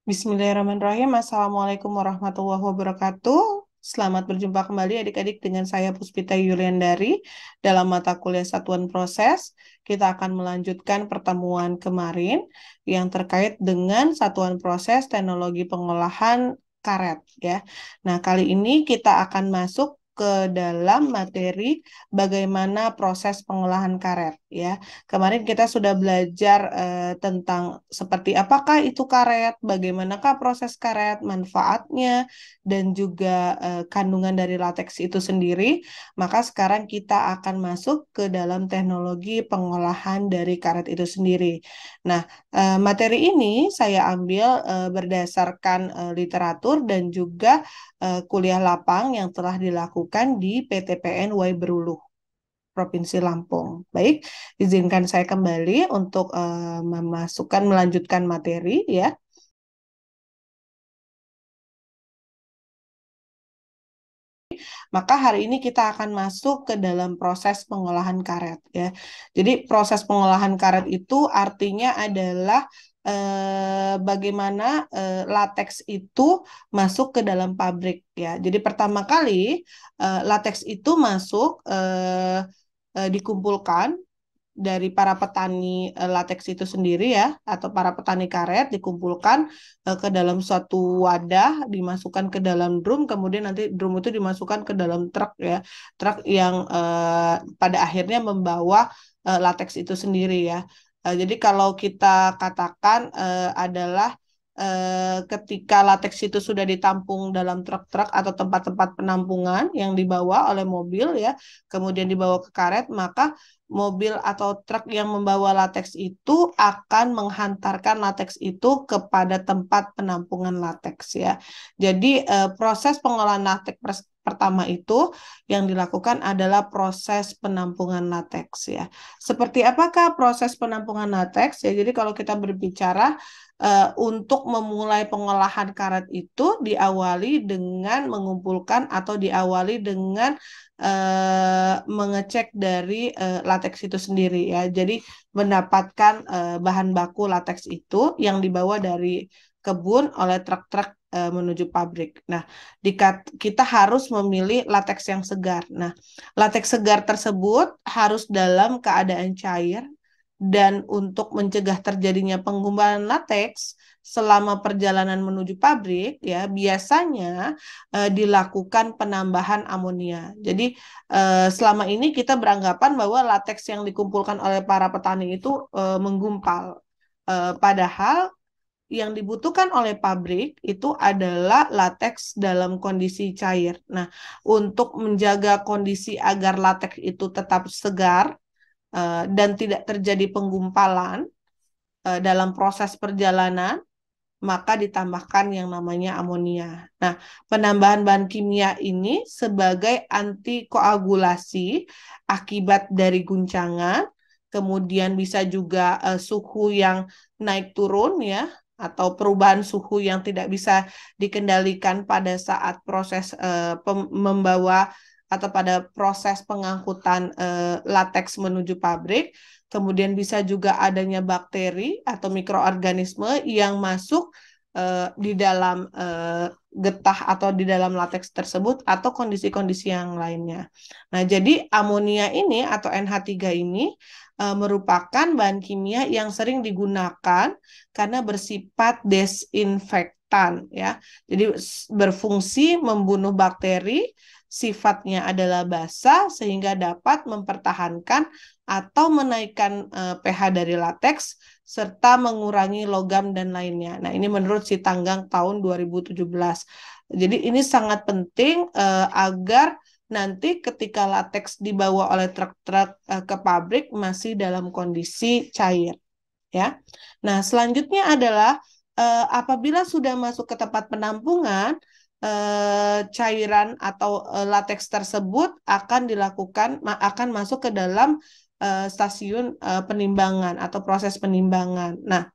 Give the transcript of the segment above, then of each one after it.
Bismillahirrahmanirrahim. Assalamualaikum warahmatullahi wabarakatuh. Selamat berjumpa kembali adik-adik dengan saya Puspita Yuliandari dalam mata kuliah Satuan Proses. Kita akan melanjutkan pertemuan kemarin yang terkait dengan Satuan Proses Teknologi Pengolahan Karet ya. Nah, kali ini kita akan masuk ke dalam materi bagaimana proses pengolahan karet ya. Kemarin kita sudah belajar tentang seperti apakah itu karet, bagaimanakah proses karet, manfaatnya, dan juga kandungan dari lateks itu sendiri. Maka sekarang kita akan masuk ke dalam teknologi pengolahan dari karet itu sendiri. Nah, materi ini saya ambil berdasarkan literatur dan juga kuliah lapang yang telah dilakukan di PTPN Beruluh, Provinsi Lampung. Baik, izinkan saya kembali untuk melanjutkan materi ya. Maka hari ini kita akan masuk ke dalam proses pengolahan karet ya. Jadi proses pengolahan karet itu artinya adalah bagaimana lateks itu masuk ke dalam pabrik ya. Jadi pertama kali lateks itu masuk dikumpulkan dari para petani lateks itu sendiri ya, atau para petani karet dikumpulkan ke dalam suatu wadah, dimasukkan ke dalam drum, kemudian nanti drum itu dimasukkan ke dalam truk ya, truk yang pada akhirnya membawa lateks itu sendiri ya. Jadi kalau kita katakan adalah ketika lateks itu sudah ditampung dalam truk-truk atau tempat-tempat penampungan yang dibawa oleh mobil ya, kemudian dibawa ke karet, maka mobil atau truk yang membawa lateks itu akan menghantarkan lateks itu kepada tempat penampungan lateks ya. Jadi proses pengolahan lateks pertama itu yang dilakukan adalah proses penampungan lateks ya. Seperti apakah proses penampungan lateks ya? Jadi kalau kita berbicara untuk memulai pengolahan karet itu diawali dengan mengumpulkan atau diawali dengan mengecek dari lateks itu sendiri ya. Jadi mendapatkan bahan baku lateks itu yang dibawa dari kebun oleh truk-truk menuju pabrik. Nah, kita harus memilih lateks yang segar. Nah, lateks segar tersebut harus dalam keadaan cair dan untuk mencegah terjadinya penggumpalan lateks selama perjalanan menuju pabrik ya biasanya dilakukan penambahan amonia. Jadi selama ini kita beranggapan bahwa lateks yang dikumpulkan oleh para petani itu menggumpal. Padahal yang dibutuhkan oleh pabrik itu adalah lateks dalam kondisi cair. Nah, untuk menjaga kondisi agar lateks itu tetap segar dan tidak terjadi penggumpalan dalam proses perjalanan, maka ditambahkan yang namanya amonia. Nah, penambahan bahan kimia ini sebagai antikoagulasi akibat dari guncangan, kemudian bisa juga suhu yang naik turun ya, atau perubahan suhu yang tidak bisa dikendalikan pada saat proses membawa atau pada proses pengangkutan lateks menuju pabrik. Kemudian bisa juga adanya bakteri atau mikroorganisme yang masuk di dalam getah atau di dalam lateks tersebut atau kondisi-kondisi yang lainnya. Nah, jadi amonia ini atau NH3 ini merupakan bahan kimia yang sering digunakan karena bersifat desinfektan ya. Jadi berfungsi membunuh bakteri, sifatnya adalah basa sehingga dapat mempertahankan atau menaikkan pH dari lateks serta mengurangi logam dan lainnya. Nah, ini menurut si Tanggang tahun 2017. Jadi ini sangat penting agar nanti ketika lateks dibawa oleh truk-truk ke pabrik masih dalam kondisi cair ya. Nah, selanjutnya adalah apabila sudah masuk ke tempat penampungan cairan atau lateks tersebut akan masuk ke dalam stasiun penimbangan atau proses penimbangan. Nah,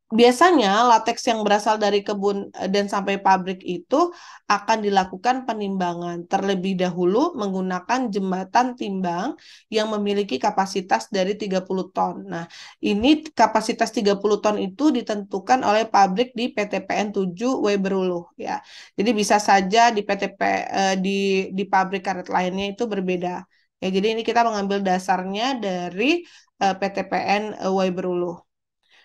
Biasanya lateks yang berasal dari kebun dan sampai pabrik itu akan dilakukan penimbangan terlebih dahulu menggunakan jembatan timbang yang memiliki kapasitas dari 30 ton. Nah, ini kapasitas 30 ton itu ditentukan oleh pabrik di PTPN 7 Weberuluh ya. Jadi bisa saja di PTP di pabrik karet lainnya itu berbeda. Ya, jadi ini kita mengambil dasarnya dari PTPN Weberuluh.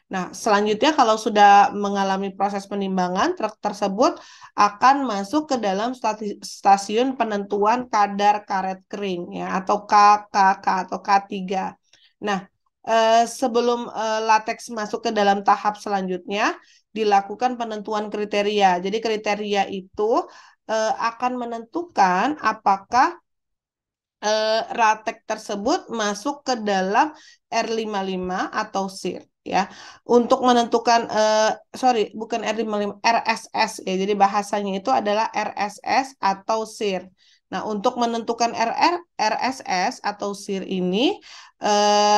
Nah, selanjutnya kalau sudah mengalami proses penimbangan, truk tersebut akan masuk ke dalam stasiun penentuan kadar karet kering ya atau KKK atau K3. Nah, sebelum lateks masuk ke dalam tahap selanjutnya dilakukan penentuan kriteria. Jadi kriteria itu akan menentukan apakah latex tersebut masuk ke dalam R55 atau SIR ya. Untuk menentukan bukan R55, RSS ya. Jadi bahasanya itu adalah RSS atau SIR. Nah, untuk menentukan RSS atau SIR ini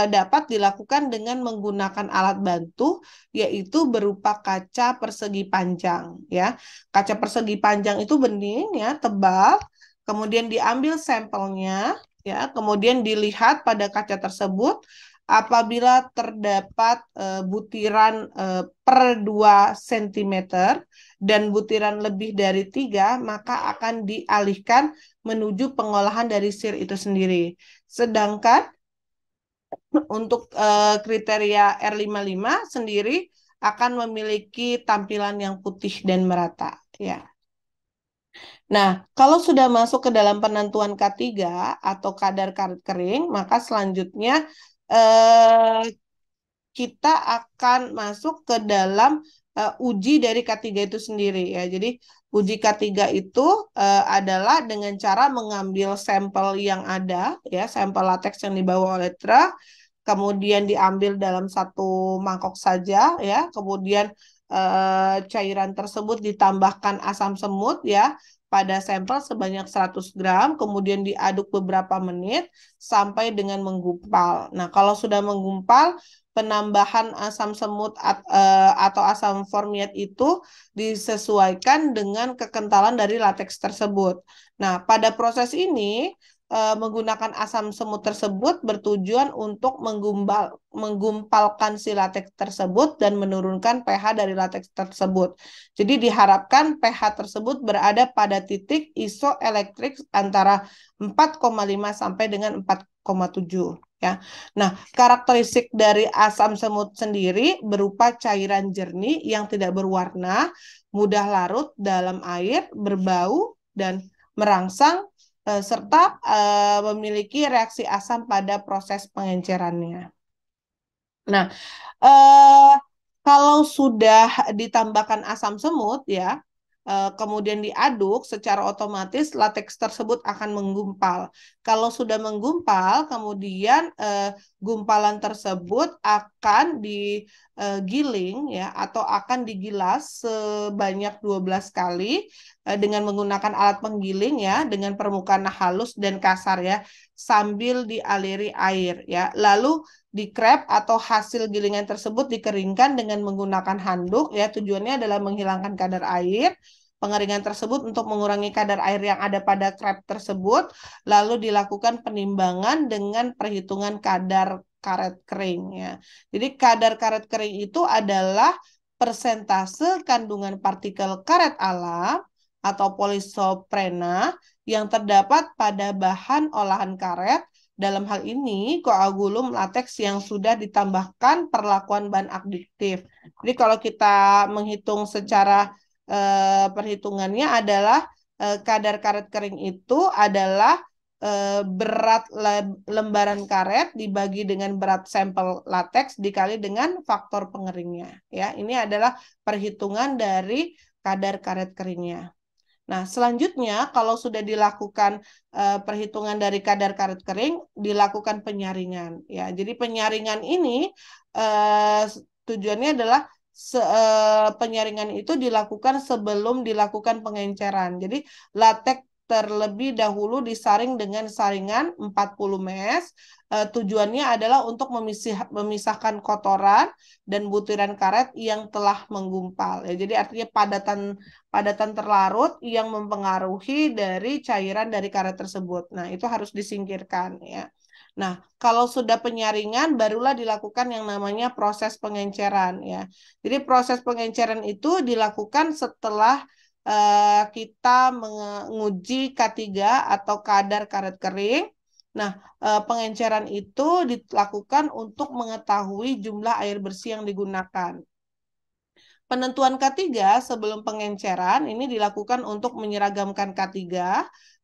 dapat dilakukan dengan menggunakan alat bantu yaitu berupa kaca persegi panjang ya. Kaca persegi panjang itu bening ya, tebal. Kemudian diambil sampelnya, ya, kemudian dilihat pada kaca tersebut. Apabila terdapat butiran per 2 cm dan butiran lebih dari 3, maka akan dialihkan menuju pengolahan dari sir itu sendiri. Sedangkan untuk kriteria R55 sendiri akan memiliki tampilan yang putih dan merata, ya. Nah, kalau sudah masuk ke dalam penentuan K3 atau kadar karet kering, maka selanjutnya eh, kita akan masuk ke dalam uji dari K3 itu sendiri ya. Jadi uji K3 itu adalah dengan cara mengambil sampel yang ada ya, sampel lateks yang dibawa oleh truk, kemudian diambil dalam satu mangkok saja ya, kemudian cairan tersebut ditambahkan asam semut ya pada sampel sebanyak 100 gram, kemudian diaduk beberapa menit sampai dengan menggumpal. Nah, kalau sudah menggumpal, penambahan asam semut atau asam formiat itu disesuaikan dengan kekentalan dari lateks tersebut. Nah, pada proses ini menggunakan asam semut tersebut bertujuan untuk menggumpalkan si lateks tersebut dan menurunkan pH dari lateks tersebut. Jadi diharapkan pH tersebut berada pada titik isoelektrik antara 4,5 sampai dengan 4,7 ya. Nah, karakteristik dari asam semut sendiri berupa cairan jernih yang tidak berwarna, mudah larut dalam air, berbau dan merangsang serta memiliki reaksi asam pada proses pengencerannya. Nah, eh, kalau sudah ditambahkan asam semut ya, kemudian diaduk, secara otomatis lateks tersebut akan menggumpal. Kalau sudah menggumpal, kemudian gumpalan tersebut akan digiling ya atau akan digilas sebanyak 12 kali dengan menggunakan alat penggiling ya dengan permukaan halus dan kasar ya sambil dialiri air ya. Lalu dikrep atau hasil gilingan tersebut dikeringkan dengan menggunakan handuk ya, tujuannya adalah menghilangkan kadar air. Pengeringan tersebut untuk mengurangi kadar air yang ada pada krep tersebut, lalu dilakukan penimbangan dengan perhitungan kadar karet kering ya. Jadi kadar karet kering itu adalah persentase kandungan partikel karet alam atau polisoprena yang terdapat pada bahan olahan karet. Dalam hal ini, koagulum lateks yang sudah ditambahkan perlakuan bahan adiktif. Jadi kalau kita menghitung secara perhitungannya adalah kadar karet kering itu adalah berat lembaran karet dibagi dengan berat sampel lateks dikali dengan faktor pengeringnya. Ya, ini adalah perhitungan dari kadar karet keringnya. Nah, selanjutnya kalau sudah dilakukan perhitungan dari kadar karet kering, dilakukan penyaringan. Ya, jadi penyaringan ini tujuannya adalah penyaringan itu dilakukan sebelum dilakukan pengenceran. Jadi latek terlebih dahulu disaring dengan saringan 40 mes. Tujuannya adalah untuk memisahkan kotoran dan butiran karet yang telah menggumpal. Ya, jadi artinya padatan terlarut yang mempengaruhi dari cairan dari karet tersebut. Nah, itu harus disingkirkan ya. Nah, kalau sudah penyaringan barulah dilakukan yang namanya proses pengenceran ya. Jadi proses pengenceran itu dilakukan setelah kita menguji K3 atau kadar karet kering. Nah, pengenceran itu dilakukan untuk mengetahui jumlah air bersih yang digunakan. Penentuan K3 sebelum pengenceran ini dilakukan untuk menyeragamkan K3,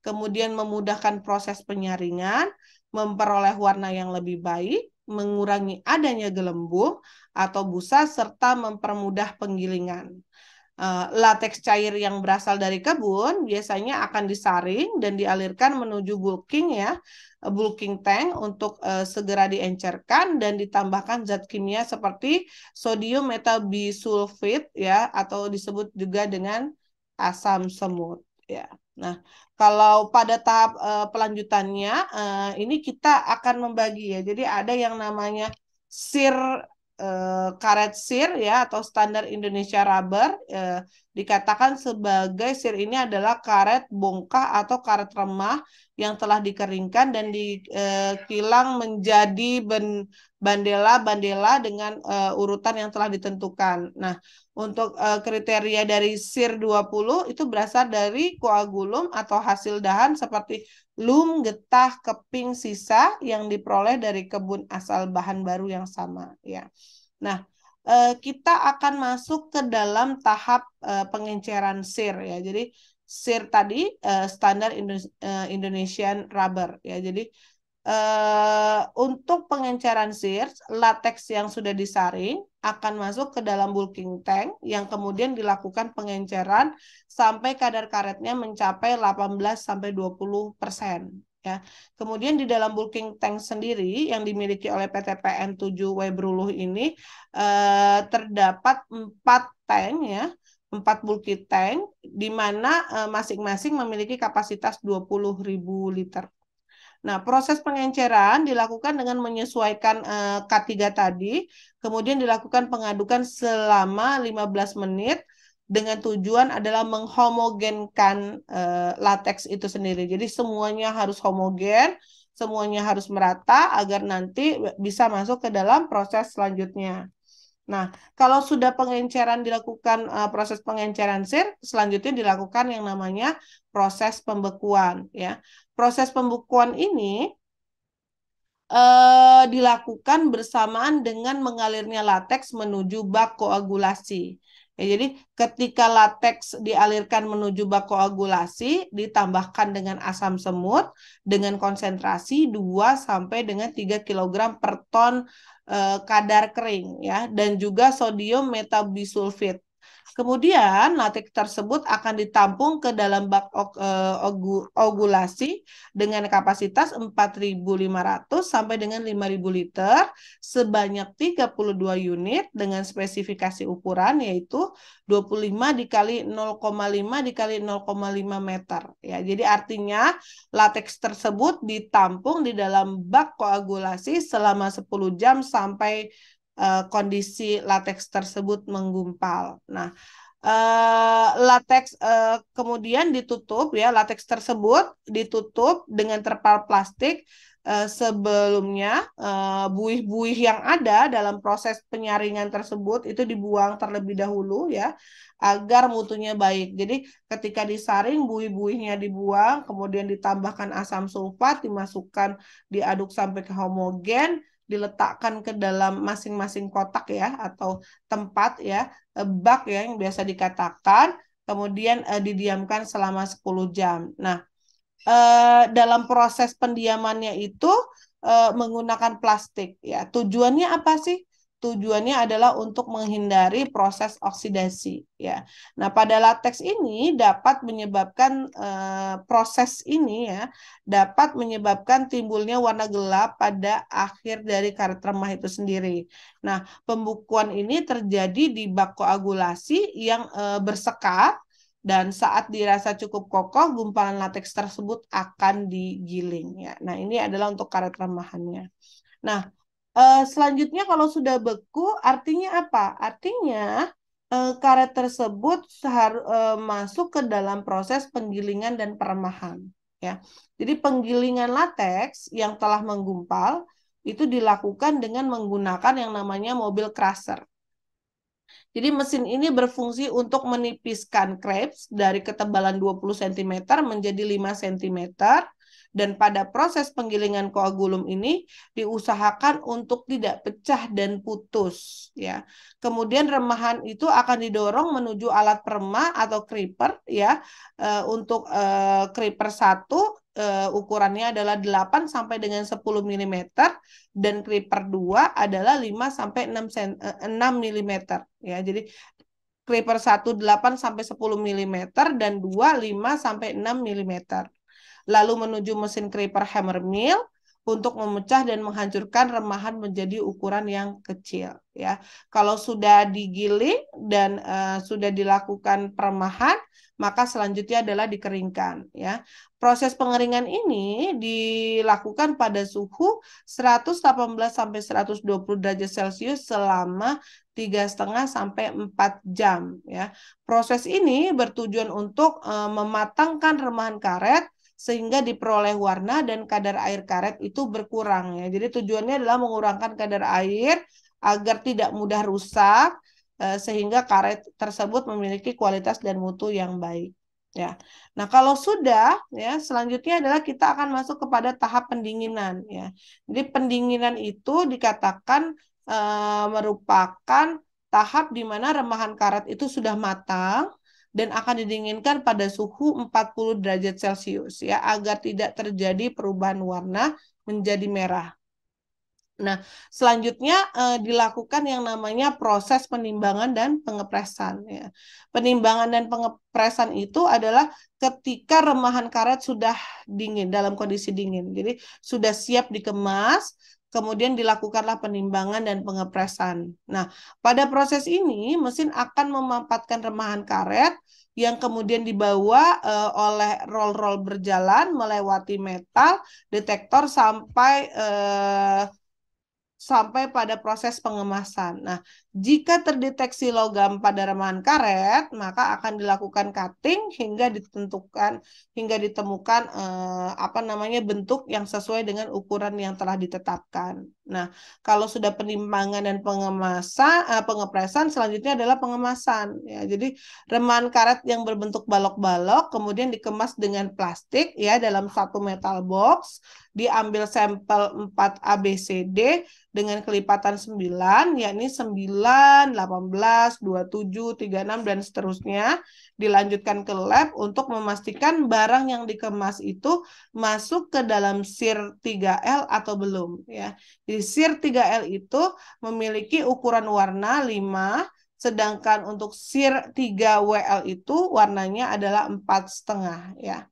kemudian memudahkan proses penyaringan, memperoleh warna yang lebih baik, mengurangi adanya gelembung atau busa, serta mempermudah penggilingan. Lateks cair yang berasal dari kebun biasanya akan disaring dan dialirkan menuju bulking ya, bulking tank untuk segera diencerkan dan ditambahkan zat kimia seperti sodium metabisulfit ya, atau disebut juga dengan asam semut ya. Nah, kalau pada tahap pelanjutannya ini kita akan membagi ya. Jadi ada yang namanya sir karet sir ya, atau standar Indonesia rubber. Dikatakan sebagai sir ini adalah karet bongkah atau karet remah yang telah dikeringkan dan dikilang menjadi bandela-bandela dengan urutan yang telah ditentukan. Nah, untuk kriteria dari SIR 20 itu berasal dari koagulum atau hasil dahan seperti lum, getah, keping, sisa yang diperoleh dari kebun asal bahan baru yang sama ya. Nah, kita akan masuk ke dalam tahap pengenceran SIR ya. Jadi SIR tadi standar Indonesian rubber ya. Jadi untuk pengenceran SIR, lateks yang sudah disaring akan masuk ke dalam bulking tank yang kemudian dilakukan pengenceran sampai kadar karetnya mencapai 18-20%. Ya. Kemudian di dalam bulking tank sendiri yang dimiliki oleh PT PN 7W Bruluh ini terdapat 4 tank ya, 4 bulky tank di mana masing-masing memiliki kapasitas 20.000 liter. Nah, proses pengenceran dilakukan dengan menyesuaikan K3 tadi, kemudian dilakukan pengadukan selama 15 menit dengan tujuan adalah menghomogenkan lateks itu sendiri. Jadi semuanya harus homogen, semuanya harus merata agar nanti bisa masuk ke dalam proses selanjutnya. Nah, kalau sudah pengenceran dilakukan, proses pengenceran SIR, selanjutnya dilakukan yang namanya proses pembekuan ya. Proses pembekuan ini dilakukan bersamaan dengan mengalirnya lateks menuju bak koagulasi. Ya, jadi ketika lateks dialirkan menuju bak koagulasi, ditambahkan dengan asam semut dengan konsentrasi 2 sampai dengan 3 kg per ton kadar kering ya, dan juga sodium metabisulfit. Kemudian latex tersebut akan ditampung ke dalam bak ogulasi dengan kapasitas 4.500 sampai dengan 5.000 liter sebanyak 32 unit dengan spesifikasi ukuran yaitu 25 dikali 0,5 dikali 0,5 meter. Ya, jadi artinya latex tersebut ditampung di dalam bak koagulasi selama 10 jam sampai kondisi lateks tersebut menggumpal. Nah, lateks kemudian ditutup ya, lateks tersebut ditutup dengan terpal plastik. Sebelumnya buih-buih yang ada dalam proses penyaringan tersebut itu dibuang terlebih dahulu ya, agar mutunya baik. Jadi ketika disaring buih-buihnya dibuang, kemudian ditambahkan asam sulfat, dimasukkan, diaduk sampai ke homogen, diletakkan ke dalam masing-masing kotak ya, atau tempat ya, bak ya yang biasa dikatakan, kemudian didiamkan selama 10 jam. Nah, dalam proses pendiamannya itu menggunakan plastik ya. Tujuannya apa sih? Tujuannya adalah untuk menghindari proses oksidasi ya. Nah, pada lateks ini dapat menyebabkan proses ini ya, dapat menyebabkan timbulnya warna gelap pada akhir dari karet remah itu sendiri. Nah, pembukuan ini terjadi di bak koagulasi yang bersekat Dan saat dirasa cukup kokoh, gumpalan lateks tersebut akan digiling ya. Nah, ini adalah untuk karet remahannya. Nah, selanjutnya kalau sudah beku, artinya apa? Artinya karet tersebut masuk ke dalam proses penggilingan dan peremahan. Ya, jadi penggilingan lateks yang telah menggumpal itu dilakukan dengan menggunakan yang namanya mobil crusher. Jadi mesin ini berfungsi untuk menipiskan crepes dari ketebalan 20 cm menjadi 5 cm dan pada proses penggilingan koagulum ini diusahakan untuk tidak pecah dan putus ya. Kemudian remahan itu akan didorong menuju alat peremah atau creeper ya. Untuk creeper 1 ukurannya adalah 8 sampai dengan 10 mm dan creeper 2 adalah 5 sampai 6 mm ya. Jadi creeper 1 8 sampai 10 mm dan 2 5 sampai 6 mm. Lalu menuju mesin creeper hammer mill untuk memecah dan menghancurkan remahan menjadi ukuran yang kecil ya. Kalau sudah digiling dan sudah dilakukan peremahan, maka selanjutnya adalah dikeringkan ya. Proses pengeringan ini dilakukan pada suhu 118 sampai 120 derajat Celcius selama 3,5 sampai 4 jam ya. Proses ini bertujuan untuk mematangkan remahan karet sehingga diperoleh warna dan kadar air karet itu berkurang ya. Jadi tujuannya adalah mengurangkan kadar air agar tidak mudah rusak sehingga karet tersebut memiliki kualitas dan mutu yang baik ya. Nah, kalau sudah ya selanjutnya adalah kita akan masuk kepada tahap pendinginan ya. Jadi pendinginan itu dikatakan merupakan tahap di mana remahan karet itu sudah matang dan akan didinginkan pada suhu 40 derajat Celcius ya agar tidak terjadi perubahan warna menjadi merah. Nah, selanjutnya dilakukan yang namanya proses penimbangan dan pengepresan ya. Penimbangan dan pengepresan itu adalah ketika remahan karet sudah dingin dalam kondisi dingin. Jadi sudah siap dikemas, kemudian dilakukanlah penimbangan dan pengepresan. Nah, pada proses ini mesin akan memampatkan remahan karet yang kemudian dibawa oleh roll-roll berjalan melewati metal detektor sampai pada proses pengemasan. Nah, jika terdeteksi logam pada remahan karet, maka akan dilakukan cutting hingga ditemukan bentuk yang sesuai dengan ukuran yang telah ditetapkan. Nah, kalau sudah penimbangan dan pengepresan, selanjutnya adalah pengemasan. Ya, jadi remahan karet yang berbentuk balok-balok kemudian dikemas dengan plastik ya dalam satu metal box, diambil sampel 4 ABCD dengan kelipatan 9, yakni 9, 18, 27, 36, dan seterusnya. Dilanjutkan ke lab untuk memastikan barang yang dikemas itu masuk ke dalam SIR 3L atau belum. Ya. Jadi SIR 3L itu memiliki ukuran warna 5, sedangkan untuk SIR 3WL itu warnanya adalah 4,5 ya.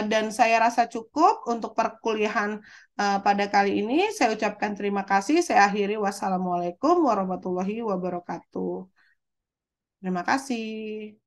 Dan saya rasa cukup untuk perkuliahan pada kali ini. Saya ucapkan terima kasih. Saya akhiri. Wassalamualaikum warahmatullahi wabarakatuh. Terima kasih.